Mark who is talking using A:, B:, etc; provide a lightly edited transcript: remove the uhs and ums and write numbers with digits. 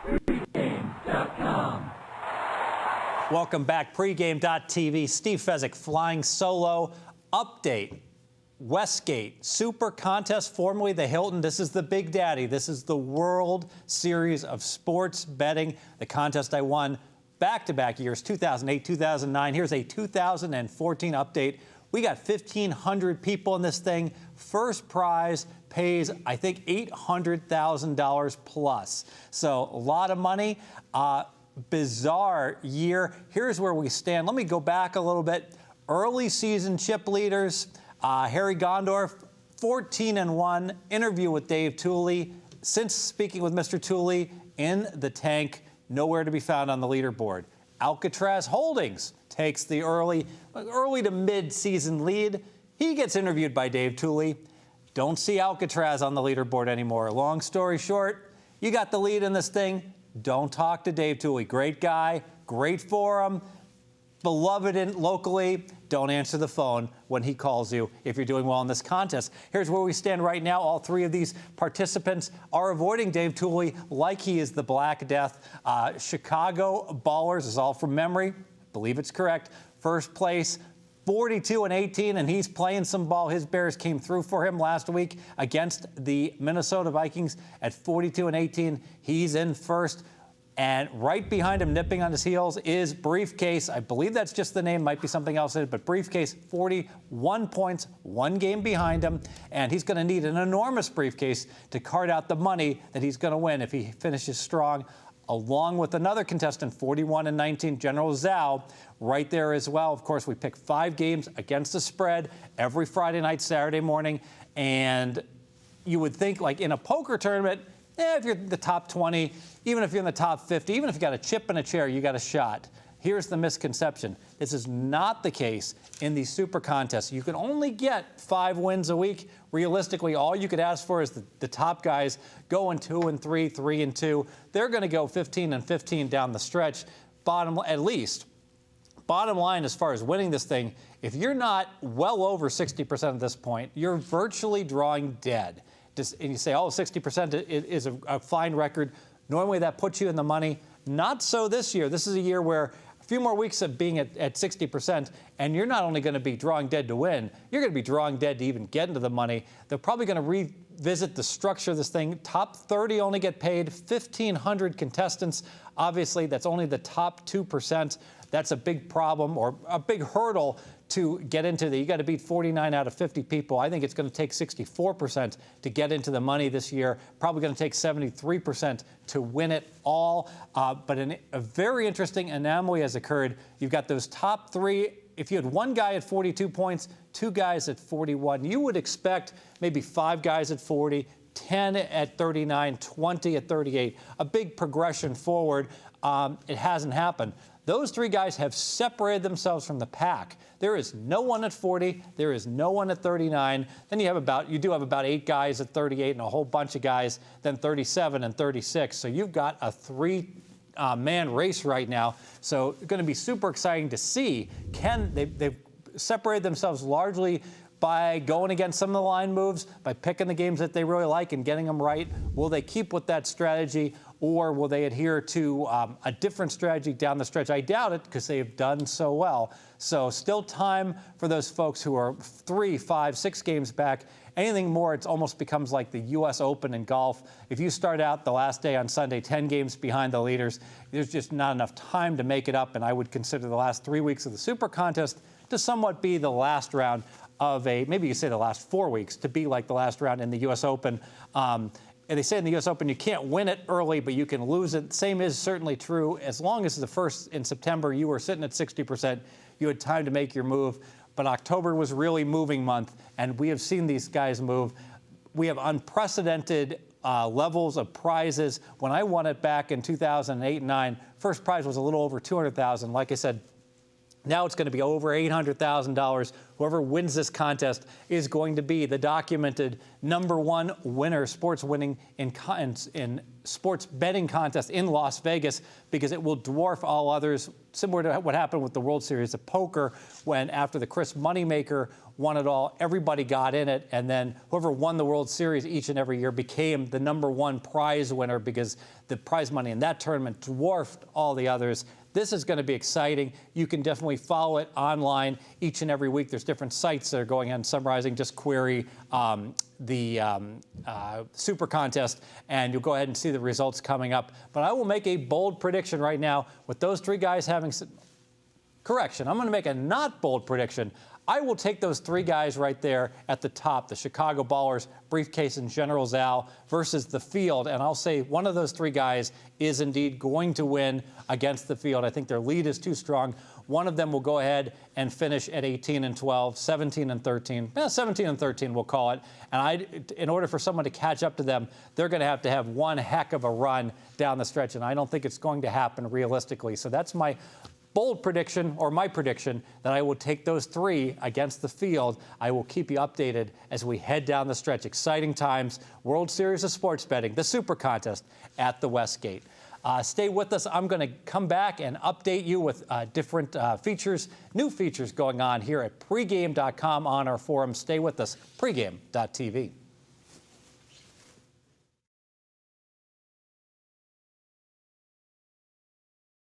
A: Pregame.com.
B: Welcome back. Pregame.tv. Steve Fezzik flying solo. Update. Westgate Super Contest, formerly the Hilton. This is the Big Daddy. This is the World Series of Sports Betting. The contest I won back-to-back years, 2008, 2009. Here's a 2014 update. We got 1,500 people in this thing. First prize pays, I think, $800,000 plus. So a lot of money. Bizarre year. Here's where we stand. Let me go back a little bit. Early season chip leaders. Harry Gondorf, 14-1. Interview with Dave Tooley. Since speaking with Mr. Tooley, in the tank, nowhere to be found on the leaderboard. Alcatraz Holdings takes the early to mid-season lead. He gets interviewed by Dave Tooley. Don't see Alcatraz on the leaderboard anymore. Long story short, you got the lead in this thing. Don't talk to Dave Tooley. Great guy, great forum, beloved locally. Don't answer the phone when he calls you if you're doing well in this contest. Here's where we stand right now. All three of these participants are avoiding Dave Tooley like he is the Black Death. Chicago Ballers is all from memory. I believe it's correct. First place, 42-18, and he's playing some ball. His Bears came through for him last week against the Minnesota Vikings at 42-18. He's in first. And right behind him, nipping on his heels, is Briefcase. I believe that's just the name. Might be something else in it. But Briefcase, 41 points, one game behind him. And he's going to need an enormous briefcase to cart out the money that he's going to win if he finishes strong, along with another contestant, 41-19, General Zhao, right there as well. Of course, we pick 5 games against the spread every Friday night, Saturday morning. And you would think, like in a poker tournament, if you're the top 20, even if you're in the top 50, even if you got a chip and a chair, you got a shot. Here's the misconception. This is not the case in these super contests. You can only get 5 wins a week. Realistically, all you could ask for is the top guys going 2-3, 3-2. They're going to go 15-15 down the stretch, at least. Bottom line, as far as winning this thing, if you're not well over 60% at this point, you're virtually drawing dead. And you say, oh, 60% is a fine record. Normally that puts you in the money. Not so this year. This is a year where a few more weeks of being at 60%, and you're not only going to be drawing dead to win, you're going to be drawing dead to even get into the money. They're probably going to revisit the structure of this thing. Top 30 only get paid. 1,500 contestants. Obviously, that's only the top 2%. That's a big problem or a big hurdle to get into you got to beat 49 out of 50 people. I think it's going to take 64% to get into the money this year. Probably going to take 73% to win it all. But a very interesting anomaly has occurred. You've got those top 3. If you had one guy at 42 points, 2 guys at 41, you would expect maybe 5 guys at 40, 10 at 39, 20 at 38. A big progression forward. It hasn't happened. Those 3 guys have separated themselves from the pack. There is no one at 40. There is no one at 39. Then you do have about 8 guys at 38 and a whole bunch of guys, then 37 and 36. So you've got a 3-man race right now. So it's going to be super exciting to see. They've separated themselves largely by going against some of the line moves, by picking the games that they really like and getting them right. Will they keep with that strategy, or will they adhere to a different strategy down the stretch? I doubt it, because they have done so well. So still time for those folks who are 3, 5, 6 games back. Anything more, it almost becomes like the U.S. Open in golf. If you start out the last day on Sunday 10 games behind the leaders, there's just not enough time to make it up, and I would consider the last 3 weeks of the Super Contest to somewhat be the last round of maybe you say the last 4 weeks, to be like the last round in the U.S. Open. And they say in the U.S. Open you can't win it early, but you can lose it. Same is certainly true. As long as the first in September you were sitting at 60%, you had time to make your move. But October was really moving month, and we have seen these guys move. We have unprecedented levels of prizes. When I won it back in 2008 and 9, first prize was a little over $200,000. Like I said, Now it's going to be over $800,000. Whoever wins this contest is going to be the documented #1 winner, sports winning in sports betting contest in Las Vegas, because it will dwarf all others, similar to what happened with the World Series of Poker, when after the Chris Moneymaker won it all, everybody got in it, and then whoever won the World Series each and every year became the #1 prize winner, because the prize money in that tournament dwarfed all the others. This is going to be exciting. You can definitely follow it online each and every week. There's different sites that are going on summarizing. Just query the Super Contest, and you'll go ahead and see the results coming up. But I will make a bold prediction right now with those three guys having... Correction, I'm going to make a not bold prediction. I will take those three guys right there at the top, the Chicago Ballers, Briefcase, and General Zal versus the field. And I'll say one of those three guys is indeed going to win against the field. I think their lead is too strong. One of them will go ahead and finish at 18-12, 17-13. 17-13, we'll call it. And in order for someone to catch up to them, they're going to have one heck of a run down the stretch. And I don't think it's going to happen realistically. So that's my bold prediction, or my prediction, that I will take those three against the field. I will keep you updated as we head down the stretch. Exciting times, World Series of Sports Betting, the Super Contest at the Westgate. Stay with us. I'm going to come back and update you with different features, new features going on here at pregame.com on our forum. Stay with us, pregame.tv.